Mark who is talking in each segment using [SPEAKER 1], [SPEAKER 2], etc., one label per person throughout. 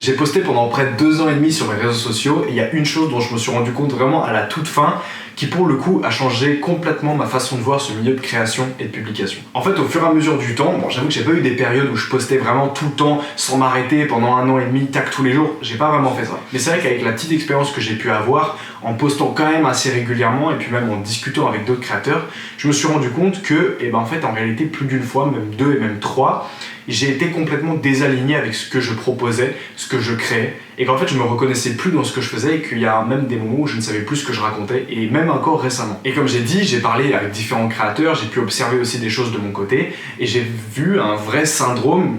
[SPEAKER 1] J'ai posté pendant près de 2 ans et demi sur mes réseaux sociaux et il y a une chose dont je me suis rendu compte vraiment à la toute fin qui pour le coup a changé complètement ma façon de voir ce milieu de création et de publication. En fait, au fur et à mesure du temps, bon, j'avoue que j'ai pas eu des périodes où je postais vraiment tout le temps sans m'arrêter pendant 1 an et demi, tac, tous les jours, j'ai pas vraiment fait ça. Mais c'est vrai qu'avec la petite expérience que j'ai pu avoir, en postant quand même assez régulièrement et puis même en discutant avec d'autres créateurs, je me suis rendu compte que, en fait, en réalité, plus d'une fois, même 2 et même 3, j'ai été complètement désaligné avec ce que je proposais, ce que je créais, et qu'en fait je me reconnaissais plus dans ce que je faisais et qu'il y a même des moments où je ne savais plus ce que je racontais, et même encore récemment. Et comme j'ai dit, j'ai parlé avec différents créateurs, j'ai pu observer aussi des choses de mon côté, et j'ai vu un vrai syndrome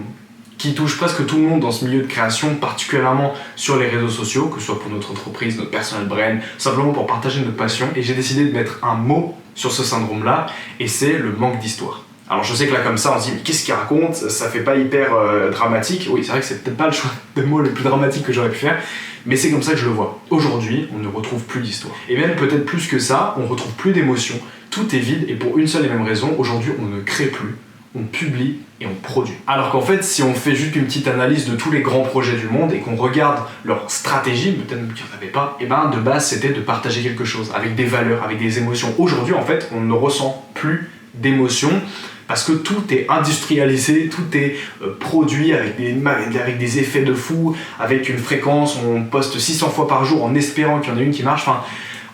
[SPEAKER 1] qui touche presque tout le monde dans ce milieu de création, particulièrement sur les réseaux sociaux, que ce soit pour notre entreprise, notre personal brand, simplement pour partager notre passion, et j'ai décidé de mettre un mot sur ce syndrome-là, et c'est le manque d'histoire. Alors je sais que là comme ça on se dit mais qu'est-ce qu'il raconte, ça fait pas hyper dramatique. Oui, c'est vrai que c'est peut-être pas le choix de mots le plus dramatique que j'aurais pu faire, mais c'est comme ça que je le vois. Aujourd'hui, on ne retrouve plus d'histoire. Et même peut-être plus que ça, on retrouve plus d'émotions, tout est vide et pour une seule et même raison, aujourd'hui on ne crée plus, on publie et on produit. Alors qu'en fait, si on fait juste une petite analyse de tous les grands projets du monde et qu'on regarde leur stratégie, peut-être qu'il n'y en avait pas, de base c'était de partager quelque chose, avec des valeurs, avec des émotions. Aujourd'hui en fait, on ne ressent plus d'émotions, parce que tout est industrialisé, tout est produit avec des effets de fou, avec une fréquence, on poste 600 fois par jour en espérant qu'il y en a une qui marche.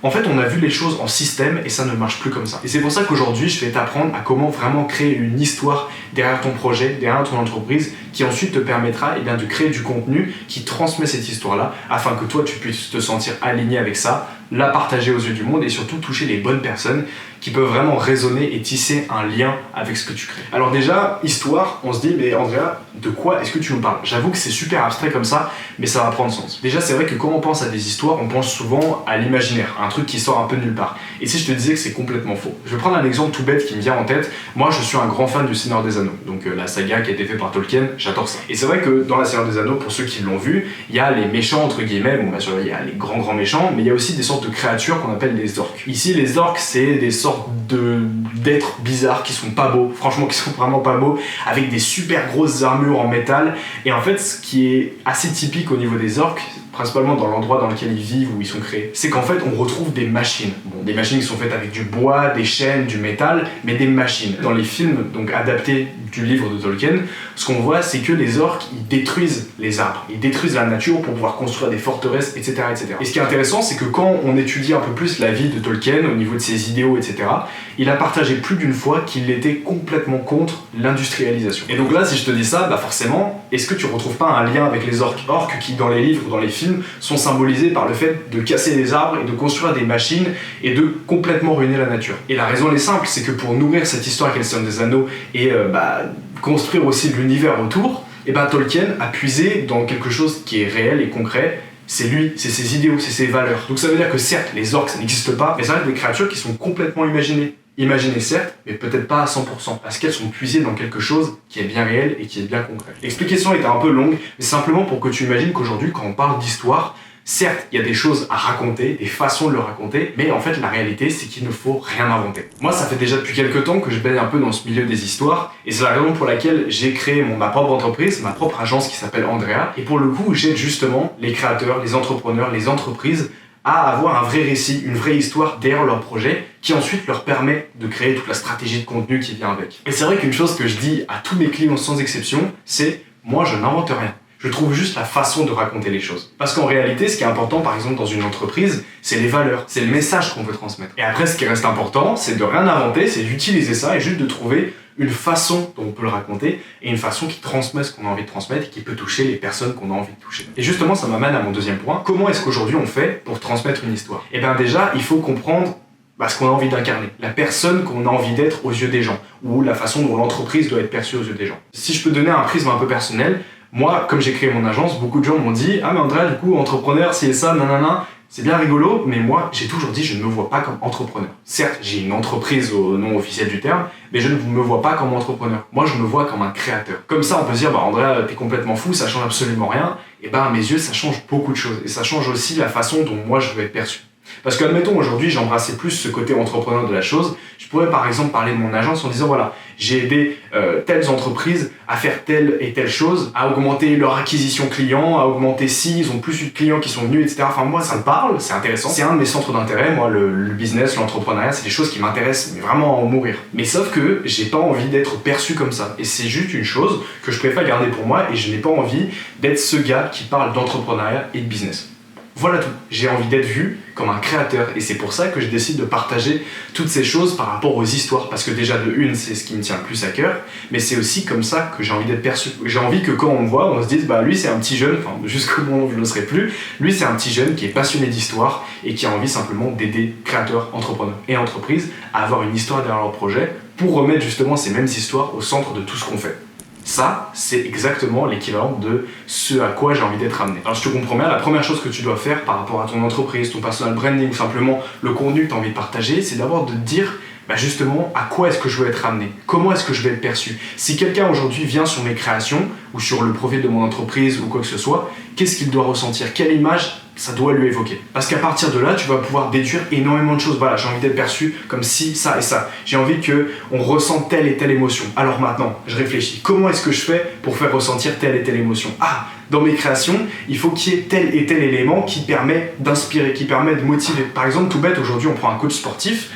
[SPEAKER 1] En fait, on a vu les choses en système et ça ne marche plus comme ça. Et c'est pour ça qu'aujourd'hui, je vais t'apprendre à comment vraiment créer une histoire derrière ton projet, derrière ton entreprise, qui ensuite te permettra de créer du contenu qui transmet cette histoire-là, afin que toi, tu puisses te sentir aligné avec ça, la partager aux yeux du monde et surtout toucher les bonnes personnes qui peuvent vraiment résonner et tisser un lien avec ce que tu crées. Alors déjà, histoire, on se dit, mais Andrea, de quoi est-ce que tu nous parles? J'avoue que c'est super abstrait comme ça, mais ça va prendre sens. Déjà, c'est vrai que quand on pense à des histoires, on pense souvent à l'imaginaire, un truc qui sort un peu de nulle part. Et si je te disais que c'est complètement faux? Je vais prendre un exemple tout bête qui me vient en tête. Moi, je suis un grand fan du Seigneur des Anneaux, donc la saga qui a été faite par Tolkien, j'adore ça. Et c'est vrai que dans la Seigneur des Anneaux, pour ceux qui l'ont vu, il y a les méchants, entre guillemets, bon, bien sûr, il y a les grands méchants, mais il y a aussi des sortes de créatures qu'on appelle les orques. Ici, les orques, c'est des sortes d'êtres bizarres qui sont pas beaux, franchement qui sont vraiment pas beaux, avec des super grosses armures en métal. Et en fait, ce qui est assez typique au niveau des orques, principalement dans l'endroit dans lequel ils vivent, où ils sont créés, c'est qu'en fait on retrouve des machines. Bon, des machines qui sont faites avec du bois, des chaînes, du métal, mais des machines. Dans les films donc adaptés du livre de Tolkien, ce qu'on voit c'est que les orques, ils détruisent les arbres, ils détruisent la nature pour pouvoir construire des forteresses, etc. etc. Et ce qui est intéressant, c'est que quand on étudie un peu plus la vie de Tolkien, au niveau de ses idéaux, etc., il a partagé plus d'une fois qu'il était complètement contre l'industrialisation. Et donc là, si je te dis ça, forcément, est-ce que tu retrouves pas un lien avec les orques qui, dans les livres ou dans les films, sont symbolisés par le fait de casser des arbres et de construire des machines et de complètement ruiner la nature. Et la raison elle est simple, c'est que pour nourrir cette histoire qu'est le Seigneur des Anneaux et construire aussi l'univers autour, Tolkien a puisé dans quelque chose qui est réel et concret. C'est lui, c'est ses idéaux, c'est ses valeurs. Donc ça veut dire que certes, les orques ça n'existe pas, mais ça reste des créatures qui sont complètement imaginées. Imaginées certes, mais peut-être pas à 100%, parce qu'elles sont puisées dans quelque chose qui est bien réel et qui est bien concret. L'explication était un peu longue, mais simplement pour que tu imagines qu'aujourd'hui, quand on parle d'histoire, certes, il y a des choses à raconter, des façons de le raconter, mais en fait, la réalité, c'est qu'il ne faut rien inventer. Moi, ça fait déjà depuis quelques temps que je baigne un peu dans ce milieu des histoires, et c'est la raison pour laquelle j'ai créé ma propre entreprise, ma propre agence qui s'appelle Andrea, et pour le coup, j'aide justement les créateurs, les entrepreneurs, les entreprises à avoir un vrai récit, une vraie histoire derrière leur projet, qui ensuite leur permet de créer toute la stratégie de contenu qui vient avec. Et c'est vrai qu'une chose que je dis à tous mes clients sans exception, c'est « moi, je n'invente rien ». Je trouve juste la façon de raconter les choses. Parce qu'en réalité, ce qui est important, par exemple, dans une entreprise, c'est les valeurs, c'est le message qu'on veut transmettre. Et après, ce qui reste important, c'est de rien inventer, c'est d'utiliser ça et juste de trouver une façon dont on peut le raconter et une façon qui transmet ce qu'on a envie de transmettre et qui peut toucher les personnes qu'on a envie de toucher. Et justement, ça m'amène à mon deuxième point. Comment est-ce qu'aujourd'hui on fait pour transmettre une histoire? Déjà, il faut comprendre ce qu'on a envie d'incarner, la personne qu'on a envie d'être aux yeux des gens, ou la façon dont l'entreprise doit être perçue aux yeux des gens. Si je peux donner un prisme un peu personnel, moi, comme j'ai créé mon agence, beaucoup de gens m'ont dit « Ah mais Andrea, du coup, entrepreneur, c'est ça, nanana ». C'est bien rigolo, mais moi, j'ai toujours dit, je ne me vois pas comme entrepreneur. Certes, j'ai une entreprise au nom officiel du terme, mais je ne me vois pas comme entrepreneur. Moi, je me vois comme un créateur. Comme ça, on peut se dire, Andrea, t'es complètement fou, ça change absolument rien. À mes yeux, ça change beaucoup de choses. Et ça change aussi la façon dont moi, je veux être perçu. Parce que, admettons, aujourd'hui, j'embrassais plus ce côté entrepreneur de la chose. Je pourrais, par exemple, parler de mon agence en disant, voilà, j'ai aidé telles entreprises à faire telle et telle chose, à augmenter leur acquisition client, à augmenter si ils ont plus eu de clients qui sont venus, etc. Enfin, moi, ça me parle, c'est intéressant. C'est un de mes centres d'intérêt, moi, le business, l'entrepreneuriat, c'est des choses qui m'intéressent, mais vraiment à en mourir. Mais sauf que j'ai pas envie d'être perçu comme ça. Et c'est juste une chose que je préfère garder pour moi, et je n'ai pas envie d'être ce gars qui parle d'entrepreneuriat et de business. Voilà tout. J'ai envie d'être vu comme un créateur et c'est pour ça que je décide de partager toutes ces choses par rapport aux histoires. Parce que déjà de une, c'est ce qui me tient le plus à cœur, mais c'est aussi comme ça que j'ai envie d'être perçu. J'ai envie que quand on me voit, on se dise bah lui c'est un petit jeune, enfin jusqu'au moment où je ne le serai plus, lui c'est un petit jeune qui est passionné d'histoire et qui a envie simplement d'aider créateurs, entrepreneurs et entreprises à avoir une histoire derrière leur projet pour remettre justement ces mêmes histoires au centre de tout ce qu'on fait. Ça, c'est exactement l'équivalent de ce à quoi j'ai envie d'être amené. Alors je te comprends bien, la première chose que tu dois faire par rapport à ton entreprise, ton personal branding ou simplement le contenu que tu as envie de partager, c'est d'abord de te dire justement à quoi est-ce que je veux être amené, comment est-ce que je vais être perçu. Si quelqu'un aujourd'hui vient sur mes créations ou sur le profil de mon entreprise ou quoi que ce soit, qu'est-ce qu'il doit ressentir, quelle image ça doit lui évoquer. Parce qu'à partir de là, tu vas pouvoir déduire énormément de choses. Voilà, j'ai envie d'être perçu comme ci, ça et ça. J'ai envie qu'on ressente telle et telle émotion. Alors maintenant, je réfléchis. Comment est-ce que je fais pour faire ressentir telle et telle émotion? Ah, dans mes créations, il faut qu'il y ait tel et tel élément qui permet d'inspirer, qui permet de motiver. Par exemple, tout bête, aujourd'hui, on prend un coach sportif.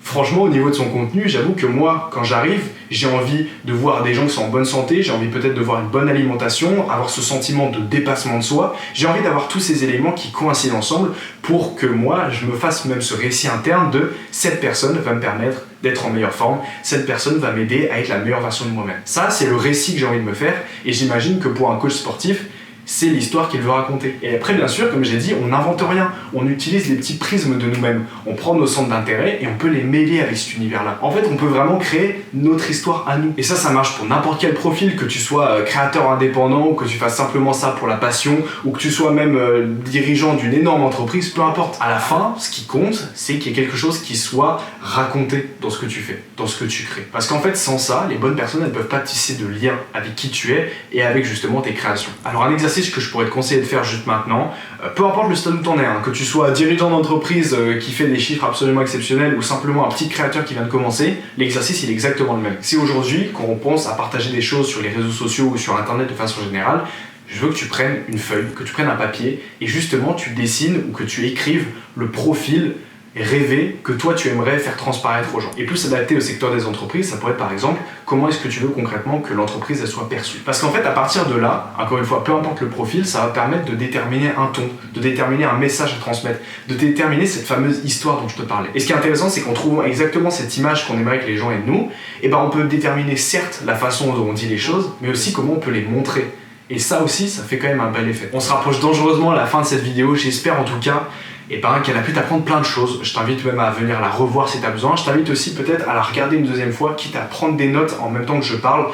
[SPEAKER 1] Franchement, au niveau de son contenu, j'avoue que moi, quand j'arrive, j'ai envie de voir des gens qui sont en bonne santé, j'ai envie peut-être de voir une bonne alimentation, avoir ce sentiment de dépassement de soi. J'ai envie d'avoir tous ces éléments qui coïncident ensemble pour que moi, je me fasse même ce récit interne de cette personne va me permettre d'être en meilleure forme, cette personne va m'aider à être la meilleure version de moi-même. Ça, c'est le récit que j'ai envie de me faire et j'imagine que pour un coach sportif, c'est l'histoire qu'il veut raconter. Et après, bien sûr, comme j'ai dit, on n'invente rien. On utilise les petits prismes de nous-mêmes. On prend nos centres d'intérêt et on peut les mêler avec cet univers-là. En fait, on peut vraiment créer notre histoire à nous. Et ça marche pour n'importe quel profil, que tu sois créateur indépendant, ou que tu fasses simplement ça pour la passion, ou que tu sois même dirigeant d'une énorme entreprise, peu importe. À la fin, ce qui compte, c'est qu'il y ait quelque chose qui soit raconté dans ce que tu fais, dans ce que tu crées. Parce qu'en fait, sans ça, les bonnes personnes, elles ne peuvent pas tisser de lien avec qui tu es et avec justement tes créations. Alors, un exercice que je pourrais te conseiller de faire juste maintenant, peu importe le stade où tu en es, que tu sois dirigeant d'entreprise qui fait des chiffres absolument exceptionnels ou simplement un petit créateur qui vient de commencer, l'exercice il est exactement le même. Si aujourd'hui, quand on pense à partager des choses sur les réseaux sociaux ou sur internet de façon générale, je veux que tu prennes une feuille, que tu prennes un papier et justement tu dessines ou que tu écrives le profil rêver que toi tu aimerais faire transparaître aux gens. Et plus adapté au secteur des entreprises, ça pourrait être par exemple comment est-ce que tu veux concrètement que l'entreprise elle soit perçue. Parce qu'en fait à partir de là, encore une fois, peu importe le profil, ça va permettre de déterminer un ton, de déterminer un message à transmettre, de déterminer cette fameuse histoire dont je te parlais. Et ce qui est intéressant, c'est qu'en trouvant exactement cette image qu'on aimerait que les gens aient de nous, on peut déterminer certes la façon dont on dit les choses, mais aussi comment on peut les montrer. Et ça aussi, ça fait quand même un bel effet. On se rapproche dangereusement à la fin de cette vidéo, j'espère en tout cas qu'elle a pu t'apprendre plein de choses. Je t'invite même à venir la revoir si tu as besoin. Je t'invite aussi peut-être à la regarder une deuxième fois, quitte à prendre des notes en même temps que je parle.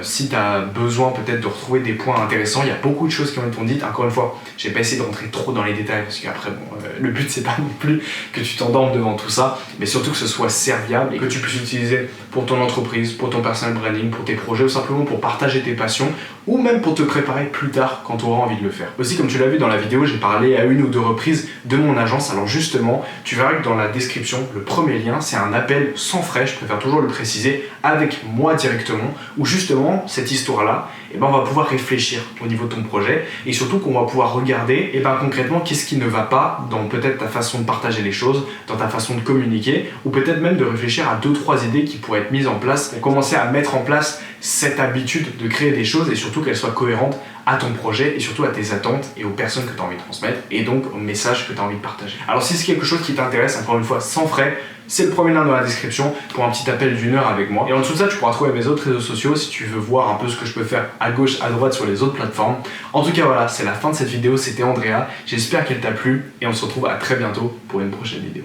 [SPEAKER 1] Si tu as besoin peut-être de retrouver des points intéressants, il y a beaucoup de choses qui ont été dites. Encore une fois, j'ai pas essayé de rentrer trop dans les détails parce qu'après, le but c'est pas non plus que tu t'endormes devant tout ça, mais surtout que ce soit serviable et que tu puisses utiliser pour ton entreprise, pour ton personal branding, pour tes projets ou simplement pour partager tes passions ou même pour te préparer plus tard quand tu auras envie de le faire. Aussi, comme tu l'as vu dans la vidéo, j'ai parlé à une ou deux reprises de mon agence. Alors justement, tu verras que dans la description, le premier lien, c'est un appel sans frais, je préfère toujours le préciser, avec moi directement, où justement, cette histoire-là, on va pouvoir réfléchir au niveau de ton projet et surtout qu'on va pouvoir regarder concrètement qu'est-ce qui ne va pas dans peut-être ta façon de partager les choses, dans ta façon de communiquer ou peut-être même de réfléchir à 2-3 idées qui pourraient être mises en place pour commencer à mettre en place cette habitude de créer des choses et surtout qu'elles soient cohérentes à ton projet et surtout à tes attentes et aux personnes que tu as envie de transmettre et donc au message que tu as envie de partager. Alors si c'est quelque chose qui t'intéresse, encore une fois sans frais, c'est le premier lien dans la description pour un petit appel d'1 heure avec moi. Et en dessous de ça, tu pourras trouver mes autres réseaux sociaux si tu veux voir un peu ce que je peux faire à gauche, à droite sur les autres plateformes. En tout cas voilà, c'est la fin de cette vidéo, c'était Andrea. J'espère qu'elle t'a plu et on se retrouve à très bientôt pour une prochaine vidéo.